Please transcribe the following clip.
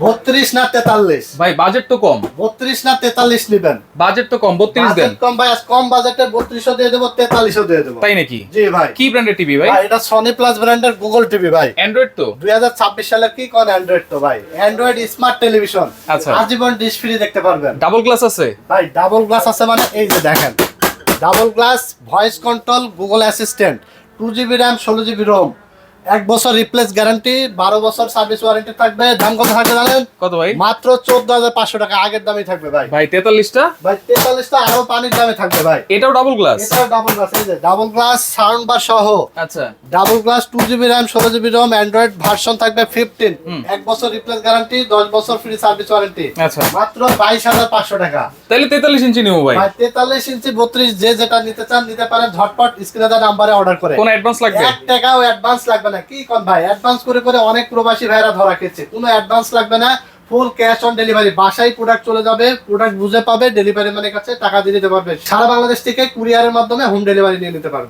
32 না 43? ভাই বাজেট তো কম। 32 না 43 নেবেন? বাজেট তো কম, 32 দেন। কম ভাই, আজ কম বাজেটে 32ও দিয়ে দেব, 43ও দিয়ে দেব। তাই নাকি? জি ভাই। কি ব্র্যান্ডের টিভি ভাই? ভাই এটা সনি প্লাস ব্র্যান্ডের গুগল টিভি ভাই। অ্যান্ড্রয়েড তো? 2026 সালের কি কোন অ্যান্ড্রয়েড তো ভাই? Android smart television. আচ্ছা। আজীবন ডিশ ফ্রি দেখতে পারবেন। ডাবল গ্লাস আছে? ভাই ডাবল গ্লাস আছে মানে এই যে দেখেন, double glass, voice control, Google assistant, 2GB RAM, 16GB ROM, 1 বছর রিপ্লেস গ্যারান্টি, 12 বছর সার্ভিস ওয়ারেন্টি থাকবে। দাম কত থাকবে জানেন? কত ভাই? মাত্র 14500 টাকা। আগের দামই থাকবে ভাই। ভাই 43টা? ভাই 43টা আরো পানির দামে থাকবে ভাই। এটাও ডাবল গ্লাস? এটাও ডাবল গ্লাস, এই যে ডাবল গ্লাস সাউন্ড বার সহ। আচ্ছা। Double glass, 2GB RAM, 16GB ROM, Android version থাকবে 15, 1 বছর রিপ্লেস গ্যারান্টি, 10 বছর ফ্রি সার্ভিস ওয়ারেন্টি। আচ্ছা। মাত্র 22500 টাকা। তাহলে 43 ইঞ্চি নিবো ভাই। ভাই 43 ইঞ্চি 32 যে যেটা নিতে চান নিতে পারেন, ঝটপট স্ক্রিনে দেওয়া নাম্বারে অর্ডার করে। কোন অ্যাডভান্স লাগবে? 1 টাকাও অ্যাডভান্স লাগবে না। কি কোন ভাই, অ্যাডভান্স করে করে অনেক প্রবাসী ভাইরা ধরা খেয়েছে। কোনো অ্যাডভান্স লাগবে না, ফুল ক্যাশ অন ডেলিভারি। বাসায় প্রোডাক্ট চলে যাবে, প্রোডাক্ট বুঝে পাবে, ডেলিভারি ম্যানের কাছে টাকা দিয়ে দিতে পারবে। সারা বাংলাদেশ থেকে কুরিয়ারের মাধ্যমে হোম ডেলিভারি নিয়ে নিতে পারবে।